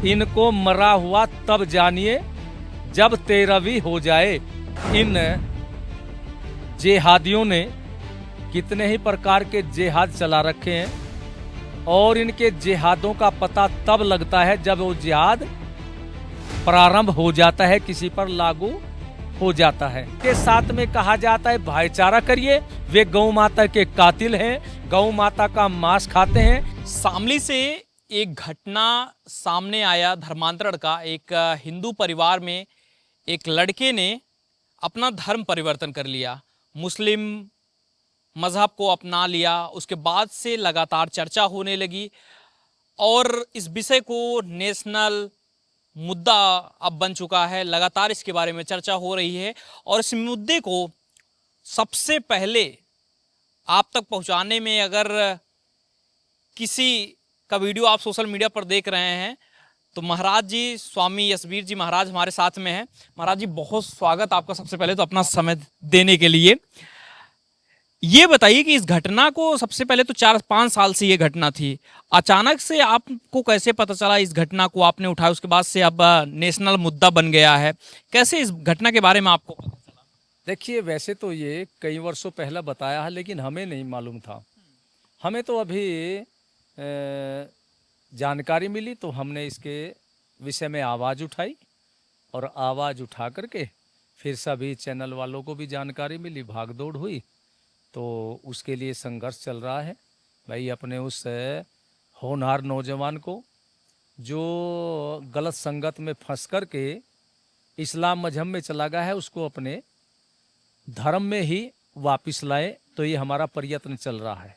इनको मरा हुआ तब जानिए जब 13वीं हो जाए। इन जेहादियों ने कितने ही प्रकार के जेहाद चला रखे हैं और इनके जेहादों का पता तब लगता है जब वो जिहाद प्रारंभ हो जाता है, किसी पर लागू हो जाता है। के साथ में कहा जाता है भाईचारा करिए। वे गौ माता के कातिल हैं, गौ माता का मांस खाते हैं। शामली से एक घटना सामने आया धर्मांतरण का। एक हिंदू परिवार में एक लड़के ने अपना धर्म परिवर्तन कर लिया, मुस्लिम मज़हब को अपना लिया। उसके बाद से लगातार चर्चा होने लगी और इस विषय को नेशनल मुद्दा अब बन चुका है। लगातार इसके बारे में चर्चा हो रही है और इस मुद्दे को सबसे पहले आप तक पहुंचाने में अगर किसी का वीडियो आप सोशल मीडिया पर देख रहे हैं तो महाराज जी, स्वामी यशवीर जी महाराज हमारे साथ में हैं। महाराज जी, बहुत स्वागत आपका सबसे पहले तो अपना समय देने के लिए। ये बताइए कि इस घटना को सबसे पहले तो 4-5 साल से ये घटना थी, अचानक से आपको कैसे पता चला इस घटना को आपने उठाया, उसके बाद से अब नेशनल मुद्दा बन गया है, कैसे इस घटना के बारे में आपको पता चला? देखिए, वैसे तो ये कई वर्षों पहले बताया है लेकिन हमें नहीं मालूम था। हमें तो अभी जानकारी मिली तो हमने इसके विषय में आवाज़ उठाई और आवाज़ उठा करके फिर सभी चैनल वालों को भी जानकारी मिली, भागदौड़ हुई। तो उसके लिए संघर्ष चल रहा है भाई। अपने उस होनहार नौजवान को जो गलत संगत में फंस कर के इस्लाम मजहब में चला गया है, उसको अपने धर्म में ही वापस लाए। तो ये हमारा प्रयत्न चल रहा है।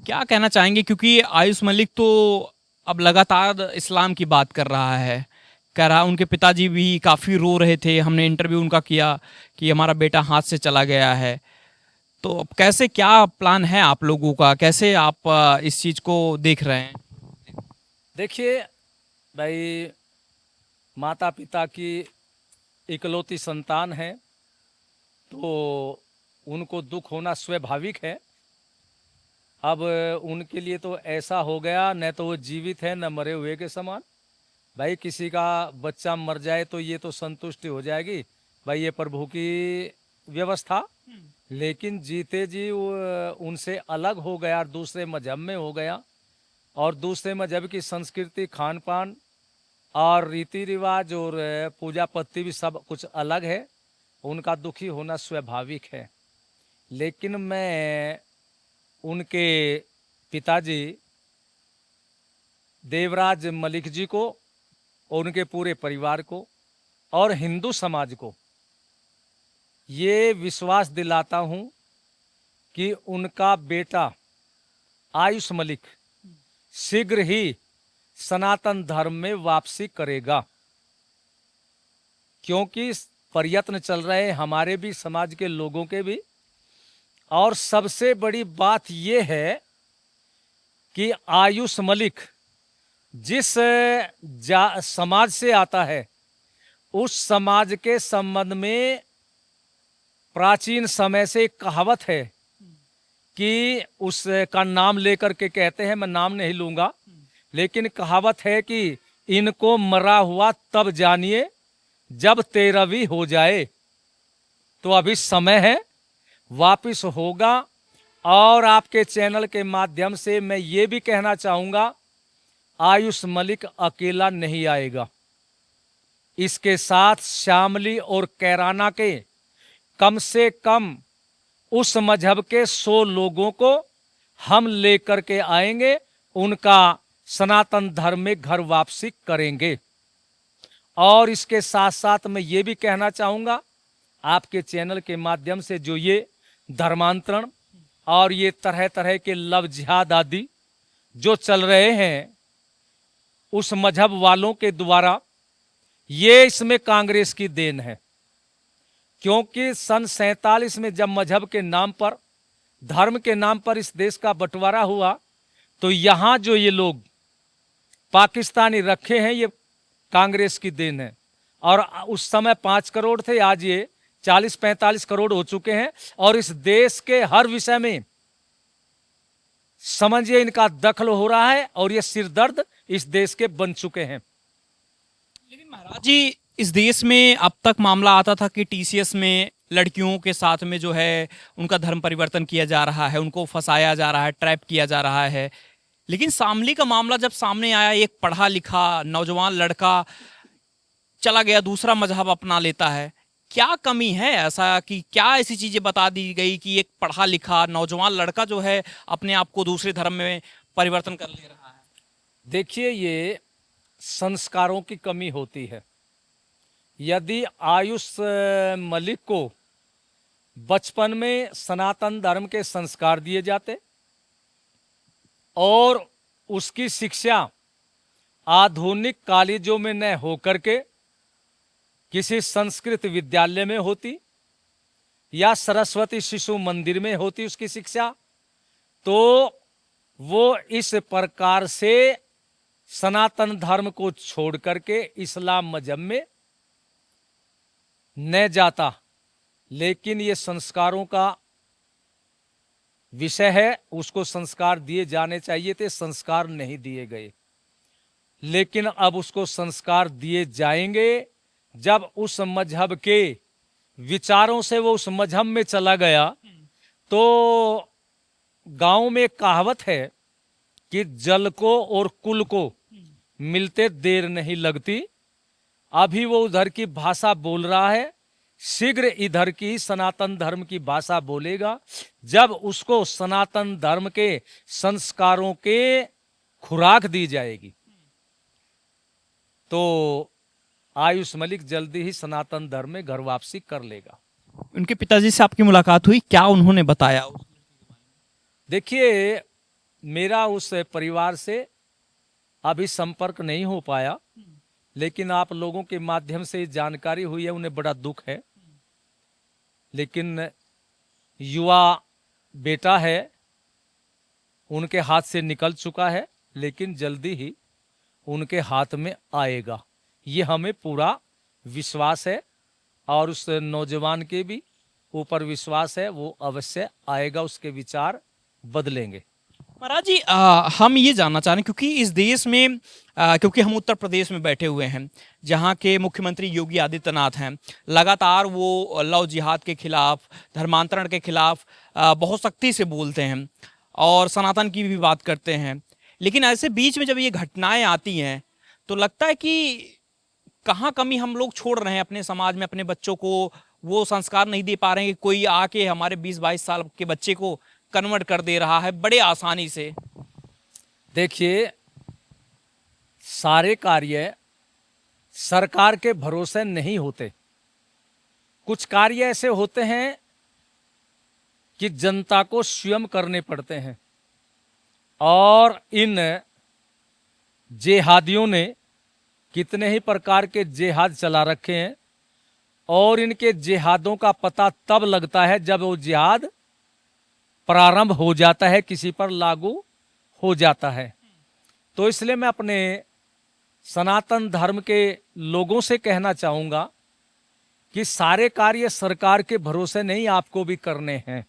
क्या कहना चाहेंगे, क्योंकि आयुष मलिक तो अब लगातार इस्लाम की बात कर रहा है, कह रहा उनके पिताजी भी काफ़ी रो रहे थे, हमने इंटरव्यू उनका किया कि हमारा बेटा हाथ से चला गया है। तो अब कैसे, क्या प्लान है आप लोगों का, कैसे आप इस चीज़ को देख रहे हैं? देखिए भाई, माता पिता की इकलौती संतान है तो उनको दुख होना स्वाभाविक है। अब उनके लिए तो ऐसा हो गया, न तो वो जीवित है न मरे हुए के समान। भाई किसी का बच्चा मर जाए तो ये तो संतुष्टि हो जाएगी भाई, ये प्रभु की व्यवस्था। लेकिन जीते जी वो उनसे अलग हो गया और दूसरे मजहब में हो गया और दूसरे मजहब की संस्कृति, खान पान और रीति रिवाज और पूजा पत्ती भी सब कुछ अलग है। उनका दुखी होना स्वाभाविक है। लेकिन मैं उनके पिताजी देवराज मलिक जी को और उनके पूरे परिवार को और हिंदू समाज को ये विश्वास दिलाता हूं कि उनका बेटा आयुष मलिक शीघ्र ही सनातन धर्म में वापसी करेगा, क्योंकि प्रयत्न चल रहे हैं हमारे भी, समाज के लोगों के भी। और सबसे बड़ी बात यह है कि आयुष मलिक जिस समाज से आता है उस समाज के संबंध में प्राचीन समय से एक कहावत है कि उसका नाम लेकर के कहते हैं, मैं नाम नहीं लूंगा, लेकिन कहावत है कि इनको मरा हुआ तब जानिए जब 13वीं हो जाए। तो अभी समय है, वापिस होगा। और आपके चैनल के माध्यम से मैं ये भी कहना चाहूँगा, आयुष मलिक अकेला नहीं आएगा। इसके साथ शामली और कैराना के कम से कम उस मजहब के 100 लोगों को हम लेकर के आएंगे, उनका सनातन धर्म में घर वापसी करेंगे। और इसके साथ साथ मैं ये भी कहना चाहूँगा आपके चैनल के माध्यम से, जो ये धर्मांतरण और ये तरह तरह के लव जिहाद आदि जो चल रहे हैं उस मजहब वालों के द्वारा, ये इसमें कांग्रेस की देन है। क्योंकि सन 47 में जब मजहब के नाम पर, धर्म के नाम पर इस देश का बंटवारा हुआ तो यहाँ जो ये लोग पाकिस्तानी रखे हैं ये कांग्रेस की देन है। और उस समय 5 करोड़ थे, आज ये 40-45 करोड़ हो चुके हैं। और इस देश के हर विषय में समझिए इनका दखल हो रहा है और ये सिरदर्द इस देश के बन चुके हैं। लेकिन महाराज जी, इस देश में अब तक मामला आता था कि टीसीएस में लड़कियों के साथ में जो है उनका धर्म परिवर्तन किया जा रहा है, उनको फंसाया जा रहा है, ट्रैप किया जा रहा है। लेकिन शामली का मामला जब सामने आया, एक पढ़ा लिखा नौजवान लड़का चला गया, दूसरा मजहब अपना लेता है। क्या कमी है ऐसा कि क्या ऐसी चीजें बता दी गई कि एक पढ़ा लिखा नौजवान लड़का जो है अपने आप को दूसरे धर्म में परिवर्तन कर ले रहा है? देखिए, ये संस्कारों की कमी होती है। यदि आयुष मलिक को बचपन में सनातन धर्म के संस्कार दिए जाते और उसकी शिक्षा आधुनिक कॉलेजों में न होकर के किसी संस्कृत विद्यालय में होती या सरस्वती शिशु मंदिर में होती उसकी शिक्षा, तो वो इस प्रकार से सनातन धर्म को छोड़ करके इस्लाम मजहब में न जाता। लेकिन ये संस्कारों का विषय है, उसको संस्कार दिए जाने चाहिए थे, संस्कार नहीं दिए गए। लेकिन अब उसको संस्कार दिए जाएंगे जब उस मजहब के विचारों से वो उस मजहब में चला गया। तो गांव में एक कहावत है कि जल को और कुल को मिलते देर नहीं लगती। अभी वो उधर की भाषा बोल रहा है, शीघ्र इधर की सनातन धर्म की भाषा बोलेगा। जब उसको सनातन धर्म के संस्कारों के खुराक दी जाएगी तो आयुष मलिक जल्दी ही सनातन धर्म में घर वापसी कर लेगा। उनके पिताजी से आपकी मुलाकात हुई, क्या उन्होंने बताया? देखिए, मेरा उस परिवार से अभी संपर्क नहीं हो पाया, लेकिन आप लोगों के माध्यम से जानकारी हुई है, उन्हें बड़ा दुख है। लेकिन युवा बेटा है, उनके हाथ से निकल चुका है, लेकिन जल्दी ही उनके हाथ में आएगा, ये हमें पूरा विश्वास है। और उस नौजवान के भी ऊपर विश्वास है, वो अवश्य आएगा, उसके विचार बदलेंगे। महाराज जी, हम ये जानना चाह रहे हैं क्योंकि इस देश में क्योंकि हम उत्तर प्रदेश में बैठे हुए हैं, जहाँ के मुख्यमंत्री योगी आदित्यनाथ हैं, लगातार वो लव जिहाद के खिलाफ, धर्मांतरण के खिलाफ बहुत सख्ती से बोलते हैं और सनातन की भी बात करते हैं। लेकिन ऐसे बीच में जब ये घटनाएं आती हैं तो लगता है कि कहाँ कमी हम लोग छोड़ रहे हैं अपने समाज में, अपने बच्चों को वो संस्कार नहीं दे पा रहे हैं कि कोई आके हमारे 20-22 साल के बच्चे को कन्वर्ट कर दे रहा है बड़े आसानी से। देखिए, सारे कार्य सरकार के भरोसे नहीं होते। कुछ कार्य ऐसे होते हैं कि जनता को स्वयं करने पड़ते हैं। और इन जेहादियों ने कितने ही प्रकार के जेहाद चला रखे हैं, और इनके जेहादों का पता तब लगता है जब वो जिहाद प्रारंभ हो जाता है, किसी पर लागू हो जाता है। तो इसलिए मैं अपने सनातन धर्म के लोगों से कहना चाहूँगा कि सारे कार्य सरकार के भरोसे नहीं, आपको भी करने हैं।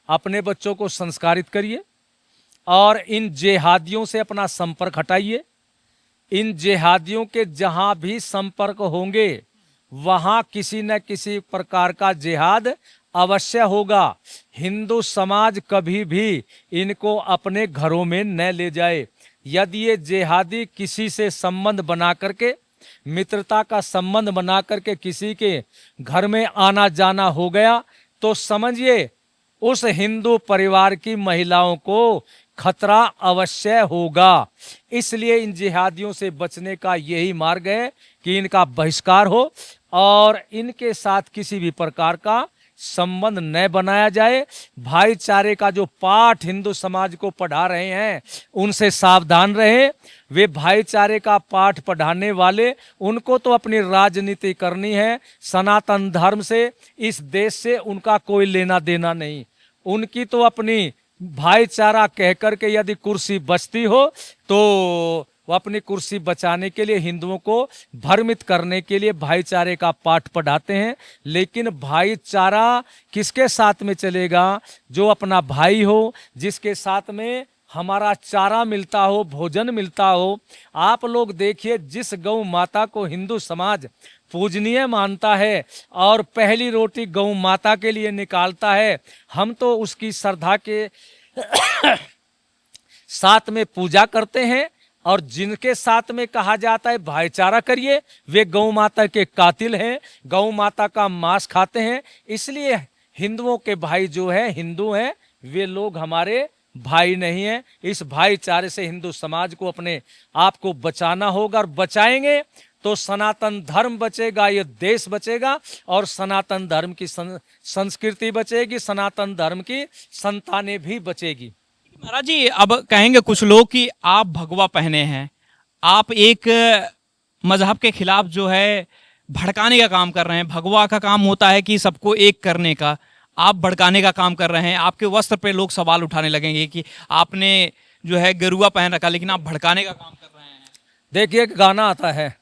अपने बच्चों को संस्कारित करिए और इन जेहादियों से अपना संपर्क हटाइए। इन जेहादियों के जहाँ भी संपर्क होंगे वहाँ किसी न किसी प्रकार का जेहाद अवश्य होगा। हिंदू समाज कभी भी इनको अपने घरों में न ले जाए। यदि ये जेहादी किसी से संबंध बना करके, मित्रता का संबंध बना करके किसी के घर में आना जाना हो गया तो समझिए उस हिंदू परिवार की महिलाओं को खतरा अवश्य होगा। इसलिए इन जिहादियों से बचने का यही मार्ग है कि इनका बहिष्कार हो और इनके साथ किसी भी प्रकार का संबंध न बनाया जाए। भाईचारे का जो पाठ हिंदू समाज को पढ़ा रहे हैं उनसे सावधान रहें। वे भाईचारे का पाठ पढ़ाने वाले, उनको तो अपनी राजनीति करनी है, सनातन धर्म से, इस देश से उनका कोई लेना देना नहीं। उनकी तो अपनी भाईचारा कह करके यदि कुर्सी बचती हो तो वो अपनी कुर्सी बचाने के लिए हिंदुओं को भ्रमित करने के लिए भाईचारे का पाठ पढ़ाते हैं। लेकिन भाईचारा किसके साथ में चलेगा? जो अपना भाई हो, जिसके साथ में हमारा चारा मिलता हो, भोजन मिलता हो। आप लोग देखिए, जिस गौ माता को हिंदू समाज पूजनीय मानता है और पहली रोटी गौ माता के लिए निकालता है, हम तो उसकी श्रद्धा के साथ में पूजा करते हैं। और जिनके साथ में कहा जाता है भाईचारा करिए, वे गौ माता के कातिल हैं, गौ माता का मांस खाते हैं। इसलिए हिंदुओं के भाई जो है, हिंदू हैं, वे लोग हमारे भाई नहीं हैं। इस भाईचारे से हिंदू समाज को अपने आप को बचाना होगा, और बचाएंगे तो सनातन धर्म बचेगा, ये देश बचेगा, और सनातन धर्म की संस्कृति बचेगी, सनातन धर्म की संतानें भी बचेगी। महाराज जी, अब कहेंगे कुछ लोग कि आप भगवा पहने हैं, आप एक मजहब के खिलाफ जो है भड़काने का काम कर रहे हैं। भगवा का काम होता है कि सबको एक करने का, आप भड़काने का काम कर रहे हैं। आपके वस्त्र पे लोग सवाल उठाने लगेंगे कि आपने जो है गेरुआ पहन रखा, लेकिन आप भड़काने का काम कर रहे हैं। देखिए, एक गाना आता है,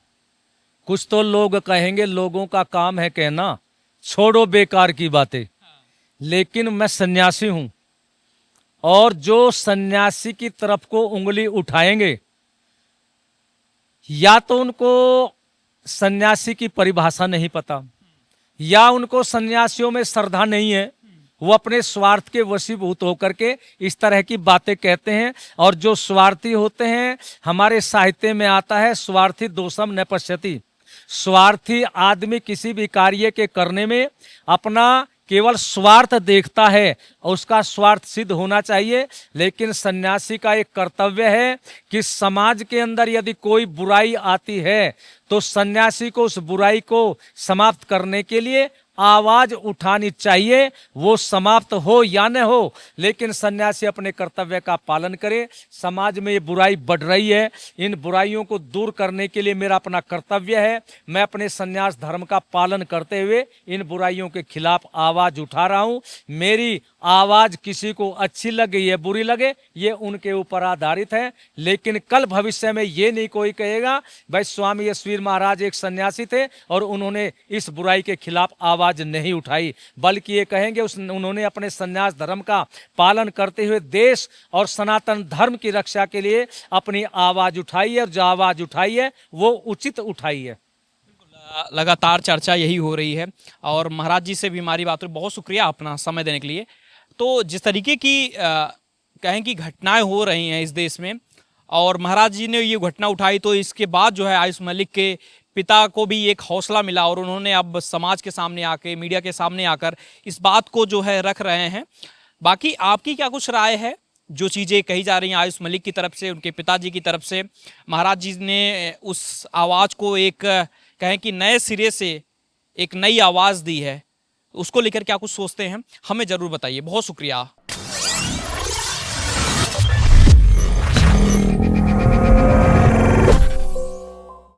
कुछ तो लोग कहेंगे लोगों का काम है कहना, छोड़ो बेकार की बातें। लेकिन मैं सन्यासी हूं, और जो सन्यासी की तरफ को उंगली उठाएंगे, या तो उनको सन्यासी की परिभाषा नहीं पता, या उनको सन्यासियों में श्रद्धा नहीं है, वो अपने स्वार्थ के वशीभूत होकर के इस तरह की बातें कहते हैं। और जो स्वार्थी होते हैं, हमारे साहित्य में आता है, स्वार्थी दोषम न पश्यति। स्वार्थी आदमी किसी भी कार्य के करने में अपना केवल स्वार्थ देखता है, और उसका स्वार्थ सिद्ध होना चाहिए। लेकिन सन्यासी का एक कर्तव्य है कि समाज के अंदर यदि कोई बुराई आती है, तो सन्यासी को उस बुराई को समाप्त करने के लिए आवाज उठानी चाहिए, वो समाप्त हो या न हो, लेकिन सन्यासी अपने कर्तव्य का पालन करे। समाज में ये बुराई बढ़ रही है, इन बुराइयों को दूर करने के लिए मेरा अपना कर्तव्य है। मैं अपने सन्यास धर्म का पालन करते हुए इन बुराइयों के खिलाफ आवाज उठा रहा हूं। मेरी आवाज किसी को अच्छी लगे या बुरी लगे, ये उनके ऊपर आधारित है। लेकिन कल भविष्य में ये नहीं कोई कहेगा भाई स्वामी यशवीर महाराज एक सन्यासी थे और उन्होंने इस बुराई के खिलाफ आवाज नहीं उठाई, बल्कि ये कहेंगे उन्होंने अपने सन्यास धर्म का पालन करते हुए देश और सनातन धर्म की रक्षा के लिए अपनी आवाज उठाई है, और जो आवाज उठाई है वो उचित उठाई है। लगातार चर्चा यही हो रही है, और महाराज जी से भी हमारी बात हुई। बहुत शुक्रिया अपना समय देने के लिए। तो जिस तरीके की कहें कि घटनाएं हो रही हैं इस देश में, और महाराज जी ने ये घटना उठाई, तो इसके बाद जो है आयुष मलिक के पिता को भी एक हौसला मिला, और उन्होंने अब समाज के सामने आके, मीडिया के सामने आकर इस बात को जो है रख रहे हैं। बाकी आपकी क्या कुछ राय है? जो चीज़ें कही जा रही हैं आयुष मलिक की तरफ से, उनके पिताजी की तरफ से, महाराज जी ने उस आवाज़ को एक कहें कि नए सिरे से एक नई आवाज़ दी है, उसको लेकर क्या कुछ सोचते हैं, हमें ज़रूर बताइए। बहुत शुक्रिया।